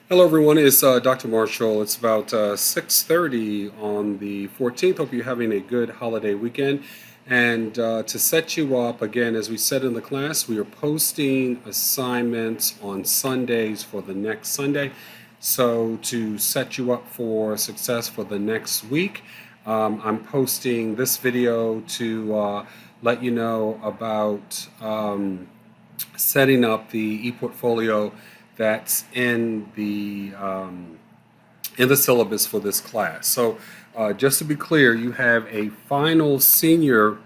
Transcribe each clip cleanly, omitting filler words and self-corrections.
Hello, everyone. It's Dr. Marshall. It's about 6:30 on the 14th. Hope you're having a good holiday weekend. And to set you up, again, as we said in the class, we are posting assignments on Sundays for the next Sunday. So to set you up for success for the next week, I'm posting this video to let you know about setting up the ePortfolio that's in the syllabus for this class. So just to be clear, you have a final senior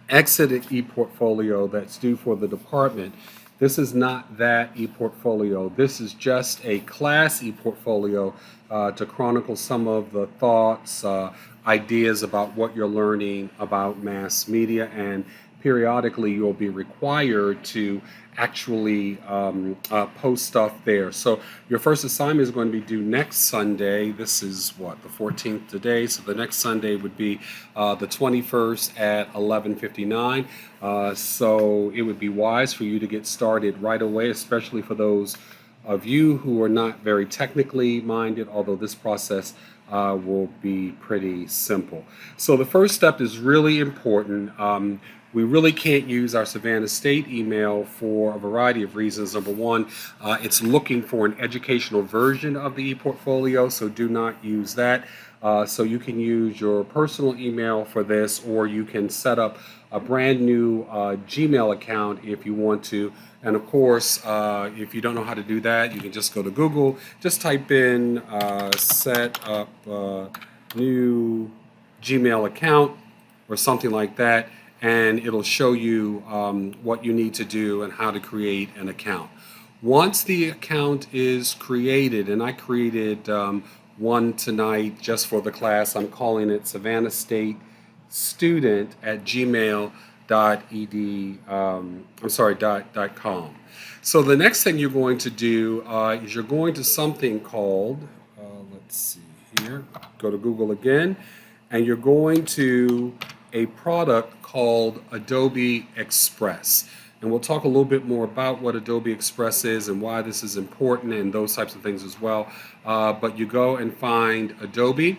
exit ePortfolio that's due for the department. This is not that ePortfolio. This is just a class ePortfolio to chronicle some of the thoughts, ideas about what you're learning about mass media, and periodically you'll be required to actually post stuff there. So your first assignment is going to be due next Sunday. This is what, the 14th today. So the next Sunday would be the 21st at 11:59. So it would be wise for you to get started right away, especially for those of you who are not very technically minded, although this process will be pretty simple. So the first step is really important. We really can't use our Savannah State email for a variety of reasons. Number one, it's looking for an educational version of the ePortfolio, so do not use that. So you can use your personal email for this, or you can set up a brand new Gmail account if you want to. And of course, if you don't know how to do that, you can just go to Google, just type in set up new Gmail account or something like that, and it'll show you what you need to do and how to create an account. Once the account is created, and I created one tonight just for the class, I'm calling it Savannah State Student at gmail.com. So the next thing you're going to do is you're going to something called, let's see here, go to Google again, and you're going to a product called Adobe Express. And we'll talk a little bit more about what Adobe Express is and why this is important and those types of things as well. But you go and find Adobe,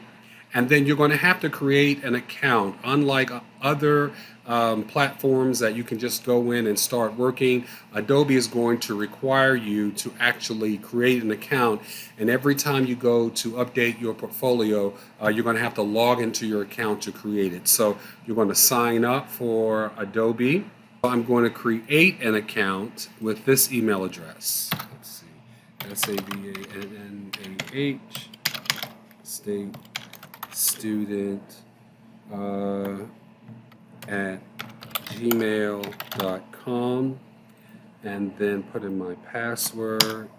and then you're going to have to create an account. Unlike other platforms that you can just go in and start working, Adobe is going to require you to actually create an account. And every time you go to update your portfolio, you're going to have to log into your account to create it. So you're going to sign up for Adobe. I'm going to create an account with this email address. Let's see, SAVANNAH, state student at gmail.com, and then put in my password.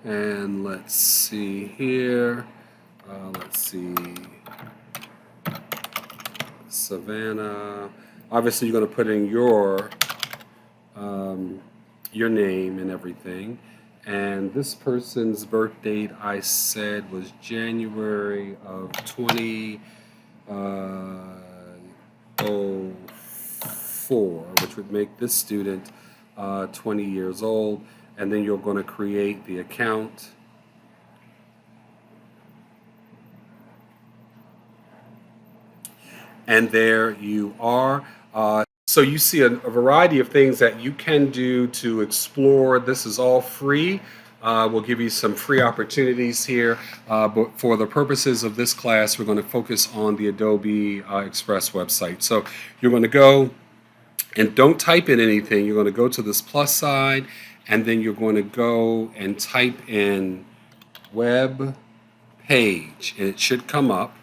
And let's see here. Let's see. Savannah. Obviously, you're going to put in your name and everything. And this person's birth date, I said, was January of 2004, which would make this student 20 years old. And then you're going to create the account. And there you are. So you see a variety of things that you can do to explore. This is all free. We'll give you some free opportunities here, but for the purposes of this class, we're going to focus on the Adobe Express website. So you're going to go and don't type in anything. You're going to go to this plus sign, and then you're going to go and type in web page, and it should come up.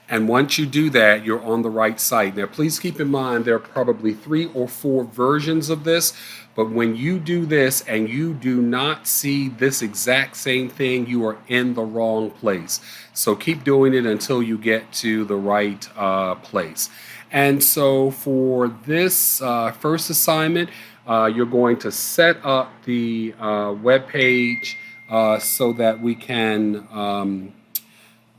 And once you do that, you're on the right site. Now, please keep in mind there are probably 3 or 4 versions of this, but when you do this and you do not see this exact same thing, you are in the wrong place. So keep doing it until you get to the right place. And so for this first assignment, you're going to set up the web page so that we can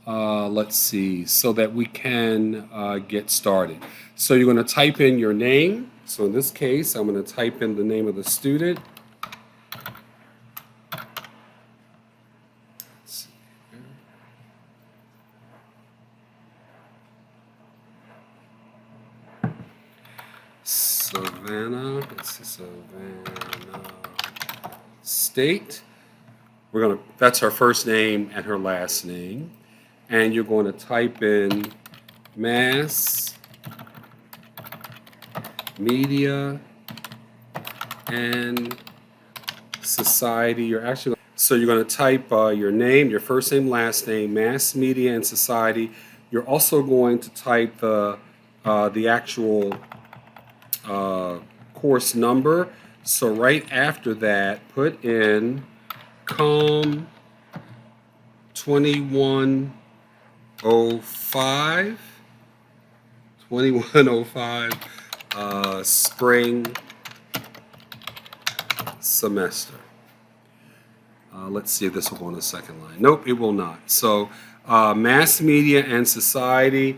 let's see, so that we can get started. So you're going to type in your name. So in this case, I'm going to type in the name of the student. Let's see here. Savannah, let's see, Savannah State. That's her first name and her last name. And you're going to type in mass media and society. So you're going to type your name, your first name, last name, mass media and society. You're also going to type the actual course number. So right after that, put in COM 2105 spring semester. Let's see if this will go on the second line. Nope, it will not. So mass media and society,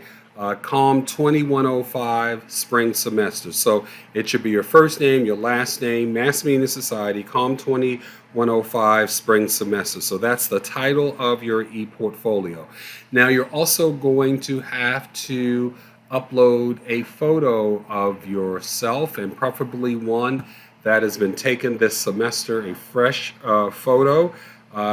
COM 2105 spring semester. So it should be your first name, your last name, mass media and society, COM 2105 spring semester. So that's the title of your ePortfolio. Now you're also going to have to upload a photo of yourself, and preferably one that has been taken this semester, a fresh photo.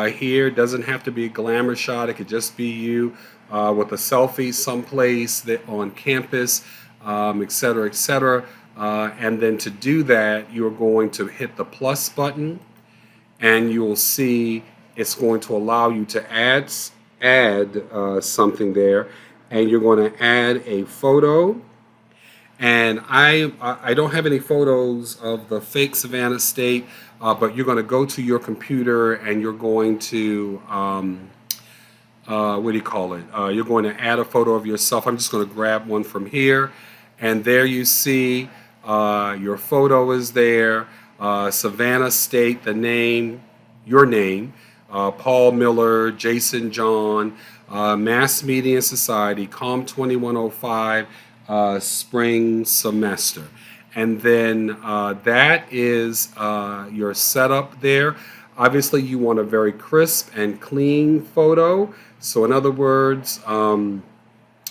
Here doesn't have to be a glamour shot. It could just be you with a selfie someplace on campus, et cetera, et cetera. And then to do that, you're going to hit the plus button, and you'll see it's going to allow you to add something there, and you're going to add a photo. And I don't have any photos of the fake Savannah State, but you're going to go to your computer and you're going to, what do you call it? You're going to add a photo of yourself. I'm just going to grab one from here. And there you see your photo is there. Savannah State, the name, your name, Paul Miller, Jason John, Mass Media and Society, COM 2105. Spring semester. And then that is your setup there. Obviously, you want a very crisp and clean photo. So in other words, you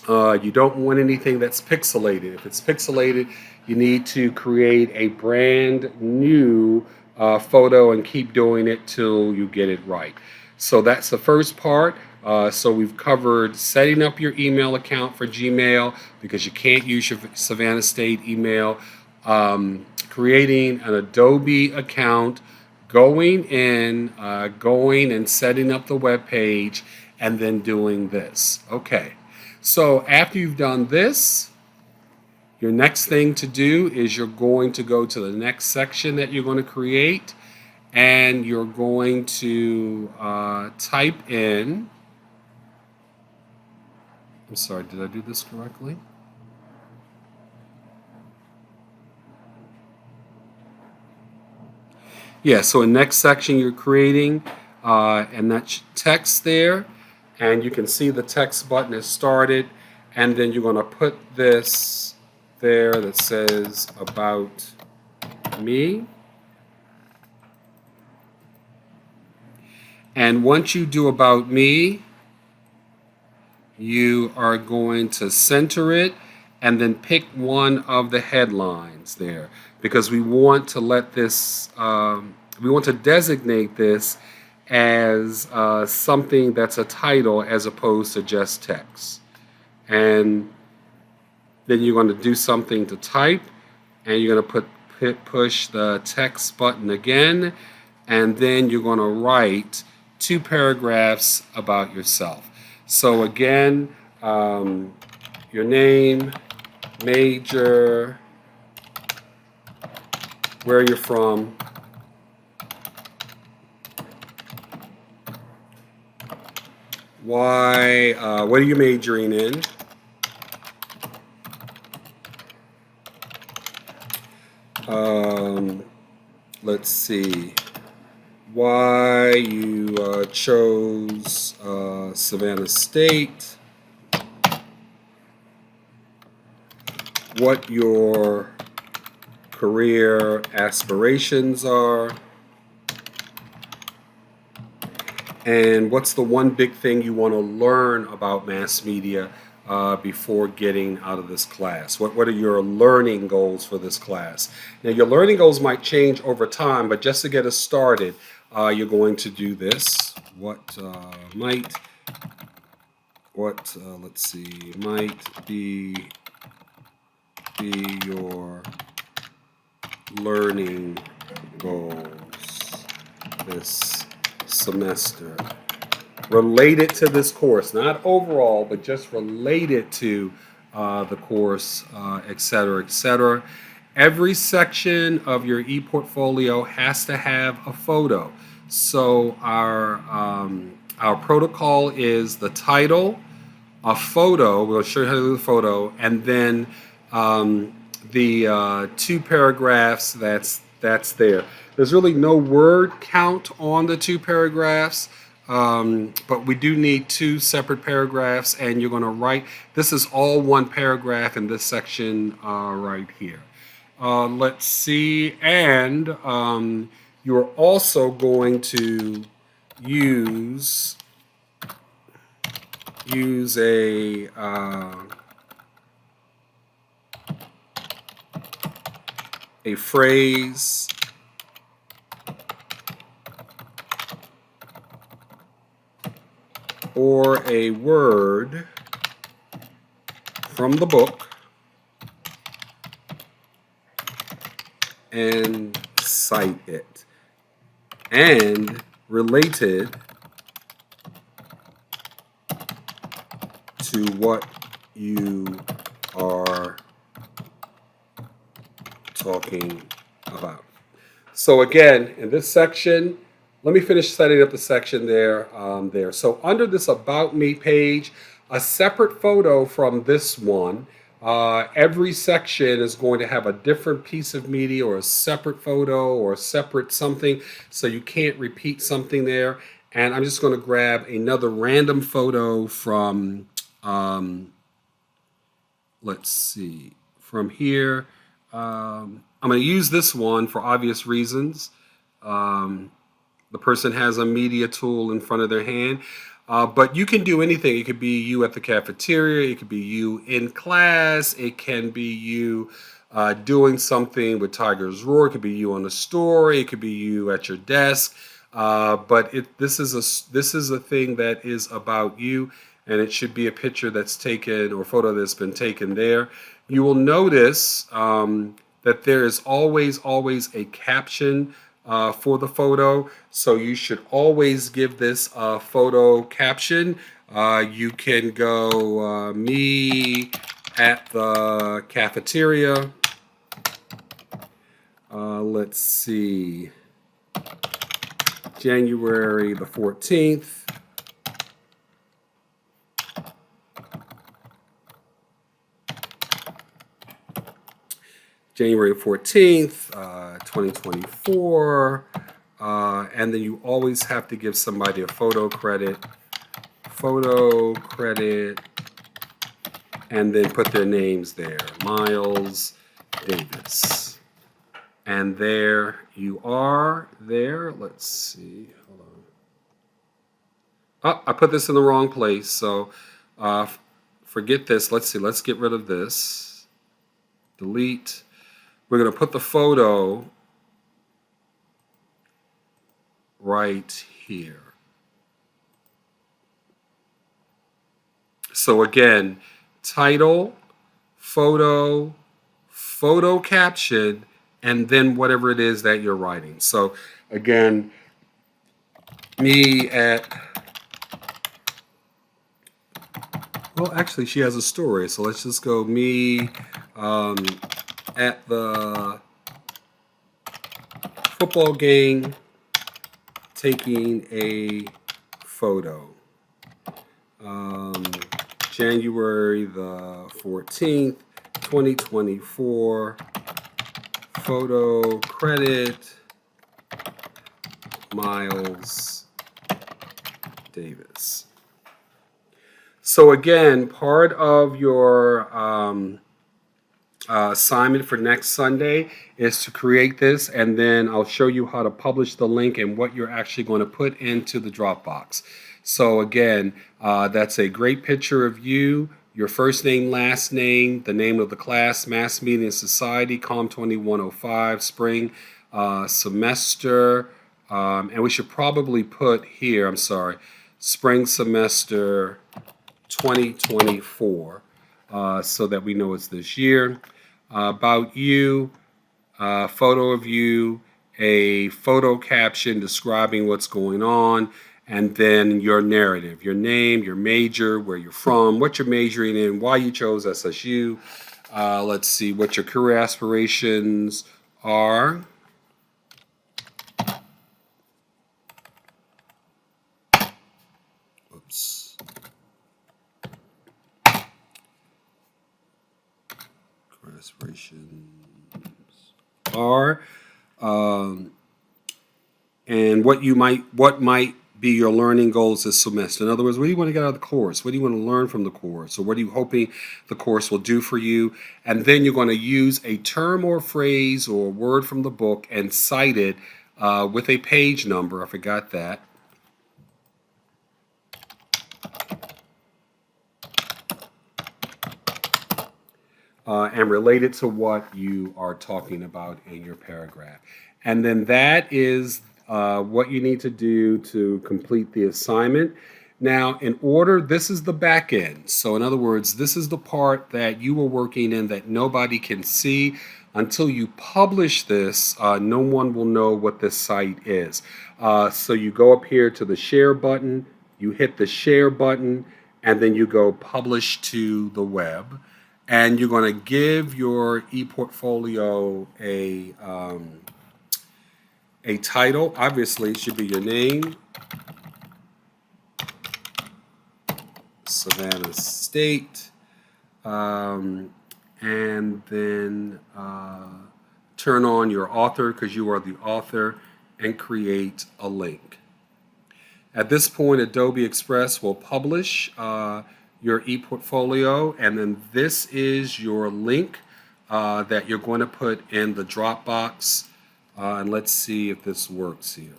don't want anything that's pixelated. If it's pixelated, you need to create a brand new photo and keep doing it till you get it right. So that's the first part. So we've covered setting up your email account for Gmail, because you can't use your Savannah State email, creating an Adobe account, going and setting up the web page, and then doing this. Okay, so after you've done this, your next thing to do is you're going to go to the next section that you're going to create, and you're going to type in, I'm sorry, did I do this correctly? Yeah, so in next section you're creating, and that text there, and you can see the text button is started, and then you're going to put this there that says about me. And once you do about me, you are going to center it and then pick one of the headlines there, because we want to let this, we want to designate this as something that's a title as opposed to just text. And then you're going to do something to type, and you're going to push the text button again, and then you're going to write 2 paragraphs about yourself. So again, your name, major, where you're from, why, what are you majoring in, let's see, why you chose Savannah State, what your career aspirations are, and what's the one big thing you want to learn about mass media before getting out of this class? What are your learning goals for this class? Now, your learning goals might change over time, but just to get us started, you're going to do this. Let's see, might be your learning goals this semester related to this course, not overall, but just related to the course, et cetera, et cetera. Every section of your ePortfolio has to have a photo. So our protocol is the title, a photo. We'll show you how to do the photo, and then the 2 paragraphs that's there. There's really no word count on the 2 paragraphs, but we do need 2 separate paragraphs, and you're going to write. This is all 1 paragraph in this section right here. Let's see, and you're also going to use a phrase or a word from the book and cite it, and related to what you are talking about. So again, in this section, let me finish setting up the section there. So under this About Me page, a separate photo from this one. Every section is going to have a different piece of media or a separate photo or a separate something, so you can't repeat something there. And I'm just going to grab another random photo from, let's see, from here. I'm going to use this one for obvious reasons. The person has a media tool in front of their hand. But you can do anything. It could be you at the cafeteria. It could be you in class. It can be you doing something with Tiger's Roar. It could be you on the store. It could be you at your desk. But this is a thing that is about you, and it should be a picture that's taken or photo that's been taken there. You will notice that there is always a caption for the photo, so you should always give this a photo caption. You can go me at the cafeteria. Let's see, January the 14th. January 14th, 2024. And then you always have to give somebody a photo credit, and then put their names there. Miles Davis. And there you are there. Let's see. Hold on. Oh, I put this in the wrong place. So forget this. Let's see. Let's get rid of this. Delete. We're going to put the photo right here. So again, title, photo, photo caption, and then whatever it is that you're writing. So again, me at, well, actually she has a story. So let's just go me at the football game taking a photo. January the 14th, 2024. Photo credit Miles Davis. So again, part of your assignment for next Sunday is to create this, and then I'll show you how to publish the link and what you're actually going to put into the Dropbox. So again, that's a great picture of you, your first name, last name, the name of the class, Mass Media and Society, COM 2105, spring semester, and we should probably put here, I'm sorry, spring semester 2024, so that we know it's this year. About you, photo of you, a photo caption describing what's going on, and then your narrative, your name, your major, where you're from, what you're majoring in, why you chose SSU. Let's see what your career aspirations are. Oops. Career aspirations are, and what might be your learning goals this semester. In other words, what do you want to get out of the course? What do you want to learn from the course? Or what are you hoping the course will do for you? And then you're going to use a term or phrase or word from the book and cite it with a page number. I forgot that. And relate it to what you are talking about in your paragraph. And then that is what you need to do to complete the assignment. Now, in order, this is the back end. So, in other words, this is the part that you were working in that nobody can see. Until you publish this, no one will know what this site is. So, you go up here to the share button, you hit the share button, and then you go publish to the web. And you're going to give your ePortfolio a title. Obviously, it should be your name, Savannah State, and then turn on your author because you are the author, and create a link. At this point, Adobe Express will publish your ePortfolio, and then this is your link that you're going to put in the Dropbox. And let's see if this works here.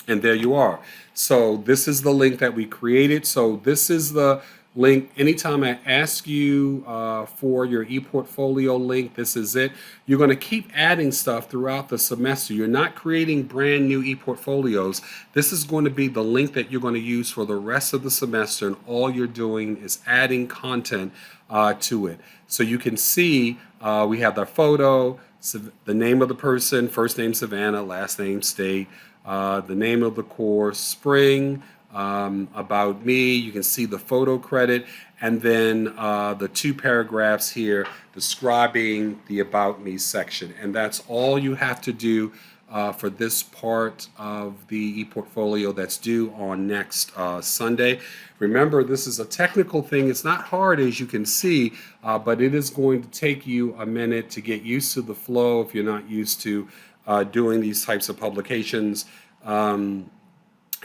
And there you are. So this is the link that we created. So this is the link. Anytime I ask you for your ePortfolio link, this is it. You're going to keep adding stuff throughout the semester. You're not creating brand new ePortfolios. This is going to be the link that you're going to use for the rest of the semester, and all you're doing is adding content to it. So you can see we have the photo, the name of the person, first name Savannah, last name State, the name of the course, spring, about me. You can see the photo credit, and then the two paragraphs here describing the About Me section. And that's all you have to do for this part of the ePortfolio that's due on next Sunday. Remember, this is a technical thing. It's not hard, as you can see, but it is going to take you a minute to get used to the flow if you're not used to doing these types of publications.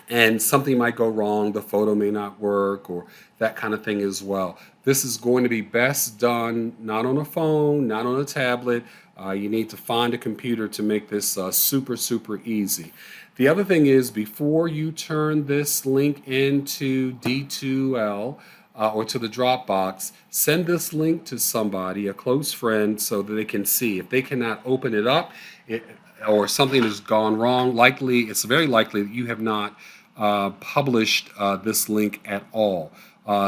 And something might go wrong, the photo may not work, or that kind of thing as well. This is going to be best done not on a phone, not on a tablet. You need to find a computer to make this super, super easy. The other thing is, before you turn this link into D2L or to the Dropbox, send this link to somebody, a close friend, so that they can see. If they cannot open it up, or something has gone wrong, it's very likely that you have not published this link at all.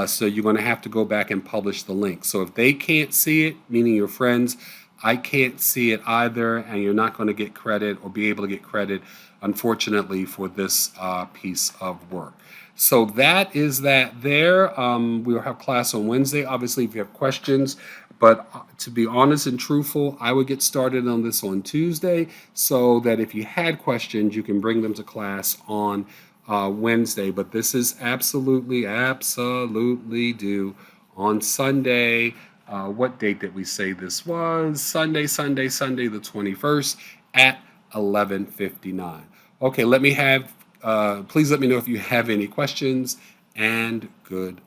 So you're going to have to go back and publish the link. So if they can't see it, meaning your friends, I can't see it either, and you're not going to get credit or be able to get credit, unfortunately, for this piece of work. So that is that there. We'll have class on Wednesday. Obviously, if you have questions, but to be honest and truthful, I would get started on this on Tuesday, so that if you had questions, you can bring them to class on Wednesday. But this is absolutely due on Sunday. What date did we say this was? Sunday, the 21st at 11:59. Okay, please let me know if you have any questions, and good